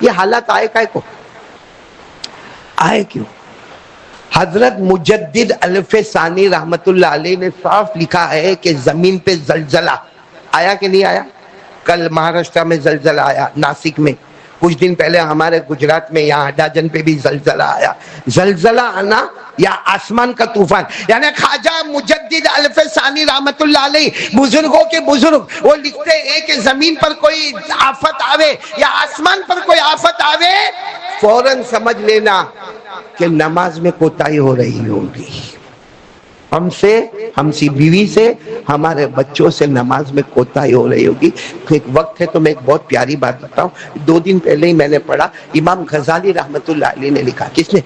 یہ حالات آئے کائے کو؟ آئے کیوں؟ حضرت مجدد الف ثانی رحمت اللہ علیہ نے صاف لکھا ہے کہ زمین پہ زلزلہ آیا کہ نہیں آیا؟ کل مہاراشٹر میں زلزلہ آیا، ناسک میں، کچھ دن پہلے ہمارے گجرات میں یہاں اڈاجن پہ بھی زلزلہ آیا۔ زلزلہ آنا یا آسمان کا طوفان، یعنی خواجہ مجدد الف ثانی رحمت اللہ علیہ بزرگوں کے بزرگ وہ لکھتے ہیں کہ زمین پر کوئی آفت آوے یا آسمان پر کوئی آفت آوے، فوراً سمجھ لینا کہ نماز میں کوتاہی ہو رہی ہوگی۔ ہم سے، ہم سی بیوی سے، ہمارے بچوں سے نماز میں کوتاہی ہو رہی ہوگی۔ ایک وقت ہے تو میں ایک بہت پیاری بات بتاؤں، 2 دن پہلے ہی میں نے پڑھا، امام غزالی رحمت اللہ علیہ نے لکھا، کس نے؟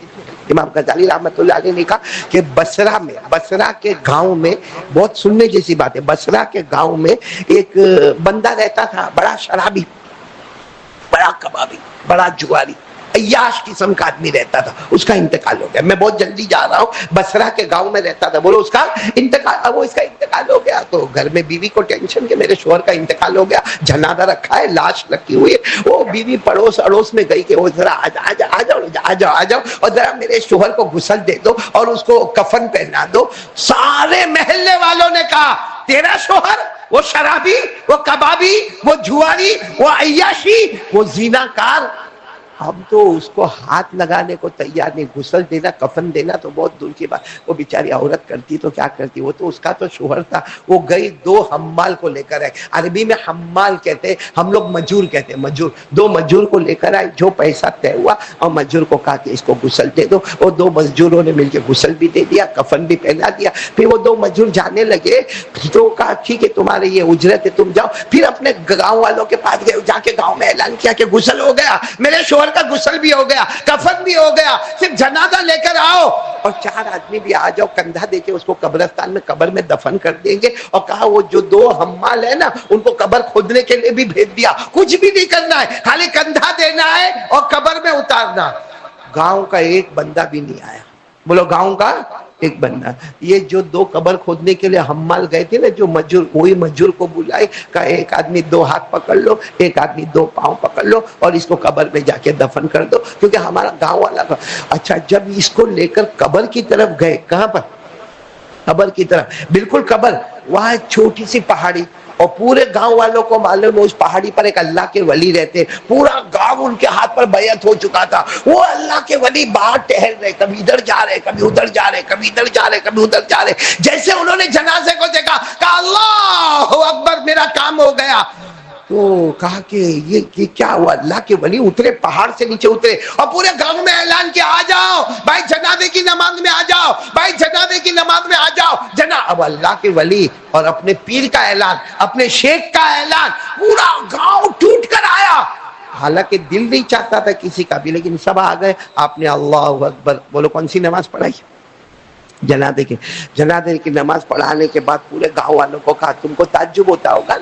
امام غزالی رحمت اللہ علیہ نے لکھا کہ بصرہ میں، بصرہ کے گاؤں میں، بہت سننے جیسی بات ہے، بصرہ کے گاؤں میں ایک بندہ رہتا تھا، بڑا شرابی، بڑا کبابی، بڑا جواری، عیاش قسم کا آدمی رہتا تھا، اس کا انتقال ہو گیا۔ میں بہت جلدی جا رہا ہوں، بصرہ کے گاؤں میں رہتا تھا، بولو اس کا انتقال، وہ اس کا انتقال ہو گیا تو گھر میں بیوی کو ٹینشن کہ میرے شوہر کا انتقال ہو گیا، جنازہ رکھا ہے، لاش رکھی ہوئی ہے، وہ بیوی پڑوس اڑوس میں گئی کہ وہ ذرا آ جاؤ اور ذرا میرے شوہر کو غسل دے دو اور اس کو کفن پہنا دو۔ سارے محلے والوں نے کہا تیرا شوہر وہ شرابی، وہ کبابی، وہ جواری، وہ عیاشی، وہ زیناکار، ہم تو اس کو ہاتھ لگانے کو تیار نہیں، غسل دینا، کفن دینا تو بہت دور کی بات، وہ بیچاری عورت کرتی تو کیا کرتی، وہ تو اس کا تو شوہر تھا۔ وہ گئی 2 حمال کو لے کر آئے، عربی میں حمال کہتے ہیں، ہم لوگ مجور کہتے ہیں، مجور، 2 مجور کو لے کر آئے، جو پیسہ طے ہوا، اور مجور کو کہا کہ اس کو غسل دے دو، اور 2 مزدوروں نے مل کے غسل بھی دے دیا، کفن بھی پہنا دیا۔ پھر وہ 2 مزدور جانے لگے تو کہا ٹھیک ہے تمہارے یہ اجرت ہے، تم جاؤ۔ پھر اپنے گاؤں والوں کے پاس گئے، جا کے گاؤں میں اعلان کیا کہ غسل ہو گیا، میرے شوہر کا غسل بھی ہو گیا، کفن بھی ہو گیا، صرف جنازہ لے کر آؤ اور 4 آدمی بھی آ جاؤ، کندھا دے کے اس کو قبرستان میں قبر میں دفن کر دیں گے۔ اور کہا وہ جو 2 حمال ہے نا ان کو قبر کھودنے کے لیے بھی بھیج دیا، کچھ بھی نہیں کرنا ہے، خالی کندھا دینا ہے اور قبر میں اتارنا۔ گاؤں کا ایک بندہ بھی نہیں آیا، بولو گاؤں کا ایک بندہ۔ یہ جو 2 قبر کھودنے کے لیے حمال گئے تھے نا، جو مجور، وہی مجور کو بلائے، کہا ایک آدمی 2 ہاتھ پکڑ لو، ایک آدمی 2 پاؤں پکڑ لو اور اس کو قبر میں جا کے دفن کر دو، کیونکہ ہمارا گاؤں والا کا۔ اچھا جب اس کو لے کر قبر کی طرف گئے، کہاں پر؟ قبر کی طرف، بالکل قبر، وہاں ایک چھوٹی سی پہاڑی، اور پورے گاؤں والوں کو معلوم ہے اس پہاڑی پر ایک اللہ کے ولی رہتے، پورا گاؤں ان کے ہاتھ پر بیعت ہو چکا تھا۔ وہ اللہ کے ولی باہر ٹہل رہے، کبھی ادھر جا رہے، کبھی ادھر جا رہے، کبھی ادھر جا رہے، کبھی ادھر جا رہے۔ جیسے انہوں نے جنازے کو دیکھا، کہا اللہ اکبر، میرا کام ہو گیا۔ تو کہا کہ یہ کیا ہوا؟ اللہ کے ولی اترے، پہاڑ سے نیچے اترے اور پورے گاؤں میں اعلان کیا، آ جاؤ بھائی جنازے کی نماز میں آ جاؤ، بھائی جنازے کی نماز میں آ جاؤ اب اللہ کے ولی اور اپنے پیر کا اعلان، اپنے شیخ کا اعلان، پورا گاؤں ٹوٹ کر آیا۔ حالانکہ دل نہیں چاہتا تھا کسی کا بھی، لیکن سب آ گئے۔ آپ نے اللہ اکبر، بولو کون سی نماز پڑھائی؟ جنازے کی نماز پڑھانے کے بعد پورے گاؤں والوں کو کہا تم کو تعجب ہوتا ہوگا،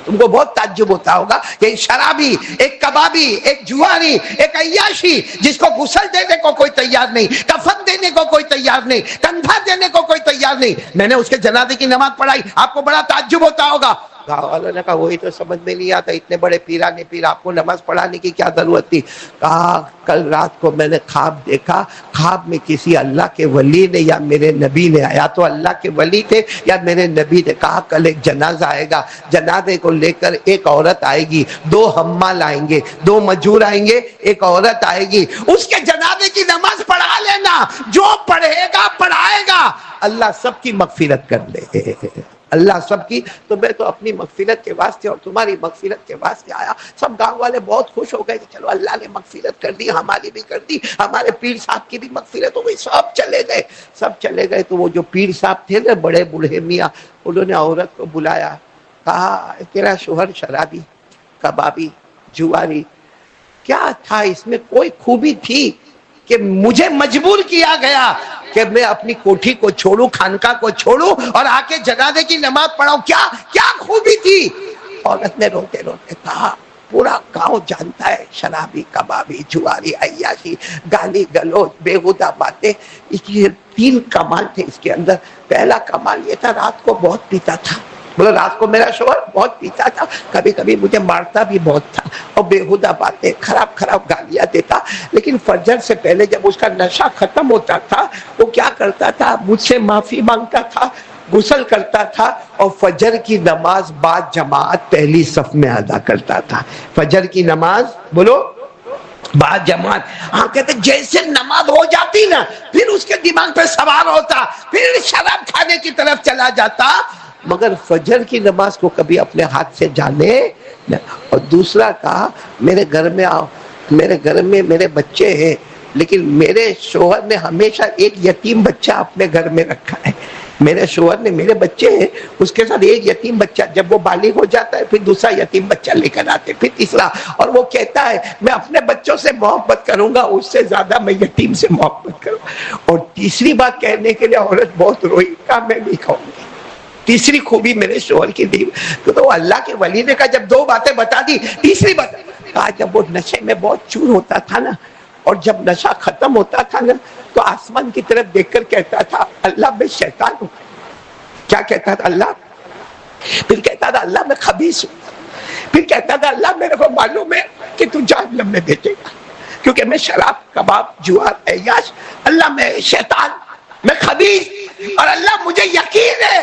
تم کو بہت تعجب ہوتا ہوگا کہ ایک شرابی، ایک کبابی، ایک جواری، ایک عیاشی، جس کو غسل دینے کو کوئی تیار نہیں، کفن دینے کو کوئی تیار نہیں، کندھا دینے کو کوئی تیار نہیں، میں نے اس کے جنازے کی نماز پڑھائی، آپ کو بڑا تعجب ہوتا ہوگا۔ گاؤں والوں نے کہا وہی تو سمجھ میں نہیں آتا، اتنے بڑے پیرانے پیر، آپ کو نماز پڑھانے کی کیا ضرورت تھی؟ کہا کل رات کو میں نے خواب دیکھا، خواب میں کسی اللہ کے ولی نے یا میرے نبی نے، یا تو اللہ کے ولی تھے یا میرے نبی نے کہا کل ایک جنازہ آئے گا، جنازے کو لے کر ایک عورت آئے گی، 2 حمال آئیں گے، 2 مجور آئیں گے، ایک عورت آئے گی، اس کے جنازے کی نماز پڑھا لینا، جو پڑھے گا پڑھائے گا اللہ سب کی مغفرت کر لے، اللہ سب کی۔ تو میں تو اپنی مغفرت کے واسطے اور تمہاری مغفرت کے واسطے آیا۔ سب گاؤں والے بہت خوش ہو گئے کہ چلو اللہ نے مغفرت کر دی، ہماری بھی کر دی، ہمارے پیر صاحب کی بھی مغفرت ہو گئی، سب چلے گئے، سب چلے گئے۔ تو وہ جو پیر صاحب تھے نا، بڑے بوڑھے میاں، انہوں نے عورت کو بلایا، کہا تیرا شوہر شرابی، کبابی، جواری، کیا تھا اس میں کوئی خوبی تھی کہ مجھے مجبور کیا گیا کہ میں اپنی کوٹھی کو چھوڑوں، خانقاہ کو چھوڑوں اور آ کے جنازے کی نماز پڑھاؤں، کیا خوبی تھی؟ عورت نے روتے روتے کہا پورا گاؤں جانتا ہے شرابی، کبابی، جواری، عیاشی، گالی گلوچ، بےہودہ باتیں، یہ 3 کمال تھے اس کے اندر۔ پہلا کمال یہ تھا رات کو بہت پیتا تھا، بولو رات کو میرا شوہر بہت پیتا تھا، کبھی کبھی مجھے مارتا بھی بہت تھا اور بےہودہ باتیں خراب خراب گالیاں دیتا، لیکن فجر سے پہلے جب اس کا نشہ ختم ہوتا تھا وہ کیا کرتا تھا، مجھ سے معافی مانگتا تھا، غسل کرتا تھا اور فجر کی نماز بعد جماعت پہلی صف میں ادا کرتا تھا۔ فجر کی نماز بولو بعد جماعت، ہاں کہتے جیسے نماز ہو جاتی نا پھر اس کے دماغ پہ سوار ہوتا، پھر شراب کھانے کی طرف چلا جاتا، مگر فجر کی نماز کو کبھی اپنے ہاتھ سے جانے۔ اور دوسرا کہا میرے گھر میں آؤ، میرے گھر میں میرے بچے ہیں، لیکن میرے شوہر نے ہمیشہ ایک یتیم بچہ اپنے گھر میں رکھا ہے، میرے شوہر نے، میرے بچے ہیں اس کے ساتھ ایک یتیم بچہ، جب وہ بالغ ہو جاتا ہے پھر دوسرا یتیم بچہ لے کر آتے، پھر تیسرا، اور وہ کہتا ہے میں اپنے بچوں سے محبت کروں گا اس سے زیادہ میں یتیم سے محبت کروں گا۔ اور تیسری بات کہنے کے لیے عورت بہت روئی، کہا میں نہیں کہوں گی۔ تیسری خوبی میرے شوہر کی دی تو اللہ کے ولی نے کہا جب دو باتیں بتا دی، تیسری بات کہا جب وہ نشے میں بہت چور ہوتا تھا نا، اور جب نشہ ختم ہوتا تھا نا تو آسمان کی طرف دیکھ کر کہتا تھا اللہ میں شیطان ہوں۔ کیا کہتا تھا اللہ؟ پھر کہتا تھا اللہ میں خبیث ہوں، پھر کہتا تھا اللہ میرے کو معلوم ہے کہ تو جہنم میں بھیجے گا کیونکہ میں شراب کباب جوار عیاش، اللہ میں شیطان، میں خبیث، اور اللہ مجھے یقین ہے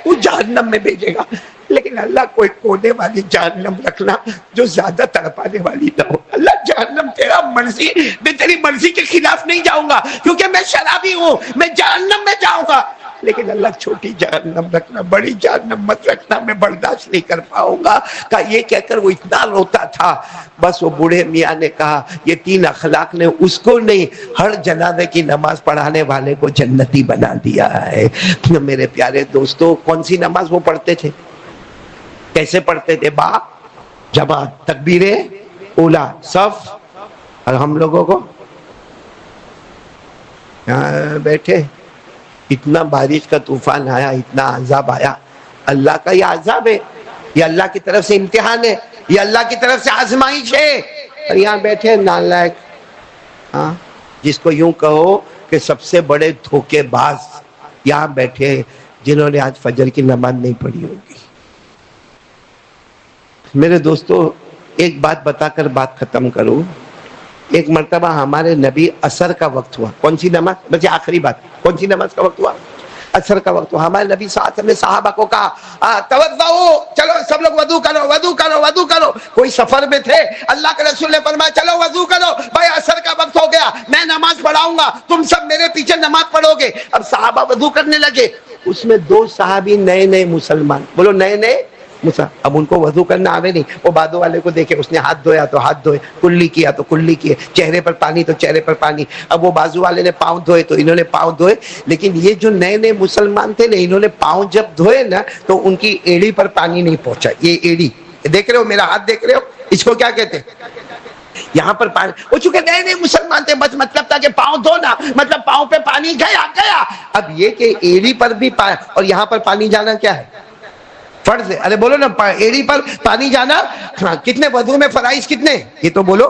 تو جہنم میں بھیجے گا، لیکن اللہ کوئی کونے والی جہنم رکھنا جو زیادہ تڑپانے والی نہ ہو۔ اللہ جہنم تیرا مرضی، میں تیری مرضی کے خلاف نہیں جاؤں گا کیونکہ میں شرابی ہوں، میں جہنم میں جاؤں گا، لیکن اللہ چھوٹی جہنم رکھنا، بڑی جہنم مت رکھنا، میں برداشت نہیں کر پاؤں گا۔ کہا یہ کہہ کر وہ اتنا روتا تھا، بس وہ بوڑھے میاں نے کہا یہ تین اخلاق نے اس کو نہیں ہر جنازے کی نماز پڑھانے والے کو جنتی بنا دیا ہے۔ میرے پیارے دوستو، کون سی نماز وہ پڑھتے تھے؟ کیسے پڑھتے تھے؟ با جماعت، تکبیر اولا، صف، اور ہم لوگوں کو یہاں بیٹھے اتنا بارش کا طوفان آیا، اتنا عذاب آیا، اللہ کا یہ عذاب ہے، یہ اللہ کی طرف سے امتحان ہے، یہ اللہ کی طرف سے آزمائش ہے، اور یہاں بیٹھے نالائق، ہاں جس کو یوں کہو کہ سب سے بڑے دھوکے باز یہاں بیٹھے جنہوں نے آج فجر کی نماز نہیں پڑھی ہوگی۔ میرے دوستو ایک بات بتا کر بات ختم کروں۔ ایک مرتبہ ہمارے نبی عصر کا وقت ہوا، کون سی نماز؟ بس آخری بات، کون سی نماز کا وقت ہوا؟ عصر کا وقت ہوا۔ ہمارے نبی صلی اللہ علیہ وسلم نے صحابہ کو کہا توضؤ، چلو سب لوگ وضو کرو، وضو کرو، وضو کرو۔ کوئی سفر میں تھے، اللہ کے رسول نے فرمایا چلو وضو کرو، بھائی عصر کا وقت ہو گیا، میں نماز پڑھاؤں گا، تم سب میرے پیچھے نماز پڑھو گے۔ اب صحابہ وضو کرنے لگے، اس میں دو صحابی نئے نئے مسلمان، بولو نئے نئے مسلمان، اب ان کو وضو کرنا آوے نہیں، وہ بادو والے کو دیکھے اس نے ہاتھ دھویا تو ہاتھ دھوئے، کلی کیا تو کلی کیے، چہرے پر پانی تو چہرے پر پانی، اب وہ بازو والے نے پاؤں دھوئے تو انہوں نے پاؤں دھوئے، لیکن یہ جو نئے نئے مسلمان تھے نا، انہوں نے پاؤں جب دھوئے نا تو ان کی ایڑی پر پانی نہیں پہنچا۔ یہ ایڑی دیکھ رہے ہو، میرا ہاتھ دیکھ رہے ہو، اس کو کیا کہتے ہیں؟ یہاں پر پانی، وہ چونکہ نئے نئے مسلمان تھے، بس مطلب تھا کہ پاؤں دھونا، مطلب پاؤں پہ پانی گیا گیا۔ اب یہ کہ ایڑی پر بھی اور یہاں پر پانی جانا کیا ہے؟ فرض ہے۔ ارے بولو نا، ایڑی پر پانی جانا کتنے وضو میں فرائض کتنے؟ یہ تو بولو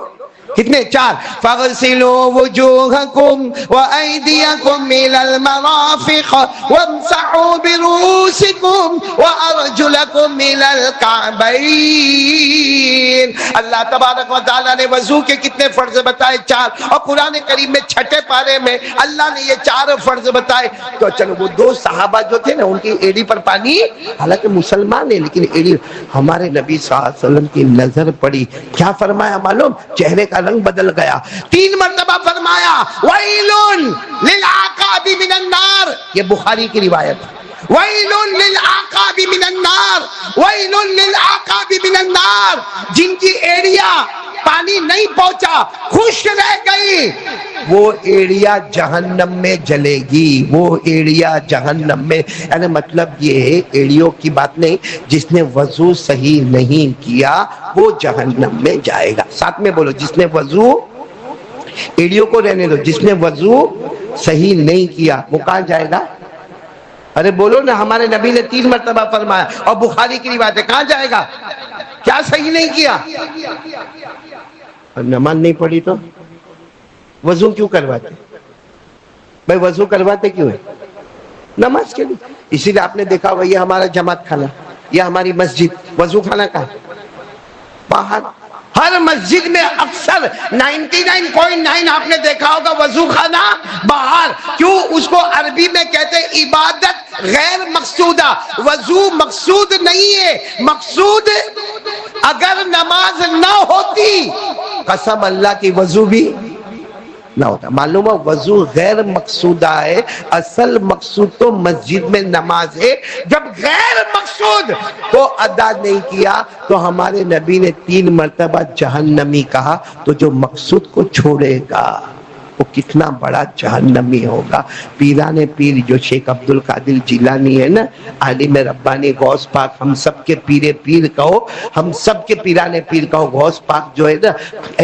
کتنے؟ 4۔ فَاغْسِلُوا وُجُوهَكُمْ وَأَيْدِيَكُمْ إِلَى الْمَرَافِقِ وَامْسَحُوا بِرُؤُوسِكُمْ وَأَرْجُلَكُمْ إِلَى الْكَعْبَيْنِ۔ اللہ تبارک و تعالیٰ نے وضو کے کتنے فرض بتائے؟ 4، اور قرآن کریم میں 6 پارے میں اللہ نے یہ 4 فرض بتائے۔ تو چلو وہ 2 صحابہ جو تھے نا، ان کی ایڑی پر پانی، حالانکہ مسلمان ہے لیکن ایڑی، ہمارے نبی صلی اللہ علیہ وسلم کی نظر پڑی، کیا فرمایا معلوم؟ چہرے کا رنگ بدل گیا، 3 مرتبہ فرمایا وَيْلٌ لِلْعَقَابِ مِنَ النَّارِ، یہ بخاری کی روایت ہے، وَيْلٌ لِلْعَقَابِ مِنَ النَّارِ، وَيْلٌ لِلْعَقَابِ مِنَ النَّارِ، جن کی ایڑیاں پانی نہیں پہنچا، خشک رہ گئی، وہ ایڑیا جہنم میں جلے گی، وہ ایڑیا جہنم میں۔ یعنی مطلب یہ ہے ایڑیوں کی بات نہیں، جس نے وضو صحیح نہیں کیا وہ جہنم میں جائے گا۔ ساتھ میں بولو، جس نے وضو، ایڑیوں کو رہنے دو، جس نے وضو صحیح نہیں کیا وہ کہاں جائے گا؟ ارے بولو نا، ہمارے نبی نے 3 مرتبہ فرمایا، اور بخاری کی روایت ہے، کہاں جائے گا؟ کیا صحیح نہیں کیا؟ اور نماز نہیں پڑھی تو وضو کیوں کرواتے؟ بھائی وضو کرواتے کیوں ہے؟ نماز کے لیے۔ اسی لیے آپ نے دیکھا ہوگا یہ ہمارا جماعت خانہ، یہ ہماری مسجد وضو خانہ کا ہے باہر. ہر مسجد میں اکثر 99.9 آپ نے دیکھا ہوگا وضو خانہ باہر. کیوں؟ اس کو عربی میں کہتے ہیں عبادت غیر مقصودہ. وضو مقصود نہیں ہے. مقصود اگر نماز نہ ہوتی قسم اللہ کی وضو بھی نہ ہوتا. معلوم ہے وضو غیر مقصودہ ہے. اصل مقصود تو مسجد میں نماز ہے. جب غیر مقصود کو ادا نہیں کیا تو ہمارے نبی نے 3 مرتبہ جہنمی کہا. تو جو مقصود کو چھوڑے گا وہ کتنا بڑا جہنمی ہوگا. پیران پیر جو شیخ عبد القادر جیلانی ہے نا، عالم ربانی غوث پاک، ہم سب کے پیر کہو، ہم سب کے پیران پیر کہو. غوث پاک جو ہے نا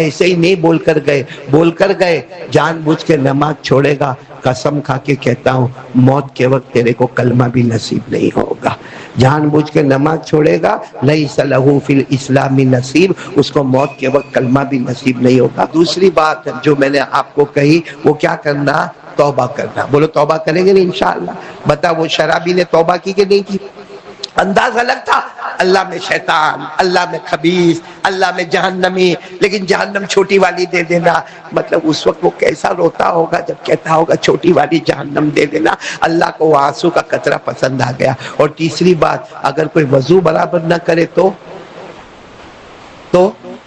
ایسے ہی نہیں بول کر گئے جان بوجھ کے نماز چھوڑے گا. قسم کھا کے کہتا ہوں موت کے وقت تیرے کو کلمہ بھی نصیب نہیں ہوگا. جان بوجھ کے نماز چھوڑے گا لیس لہ فی الاسلام نصیب، اس کو موت کے وقت کلمہ بھی نصیب نہیں ہوگا. دوسری بات جو میں نے آپ کو کہی وہ کیا کرنا؟ توبہ کرنا. بولو توبہ کریں گے انشاءاللہ. بتا وہ شرابی نے توبہ کی کہ نہیں کی؟ انداز الگ تھا، اللہ میں شیطان، اللہ میں خبیث، اللہ میں جہنمی، لیکن جہنم چھوٹی والی دے دینا. مطلب اس وقت وہ کیسا روتا ہوگا جب کہتا ہوگا چھوٹی والی جہنم دے دینا. اللہ کو وہ آنسو کا قطرہ پسند آ گیا. اور تیسری بات، اگر کوئی وضو برابر نہ کرے تو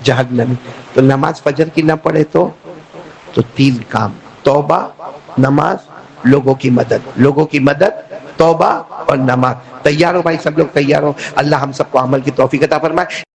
جہنمی. تو نماز فجر کی نہ پڑھے تو 3 کام: توبہ، نماز، لوگوں کی مدد، توبہ اور نماز. تیار ہو بھائی؟ سب لوگ تیار ہو؟ اللہ ہم سب کو عمل کی توفیق عطا فرمائے.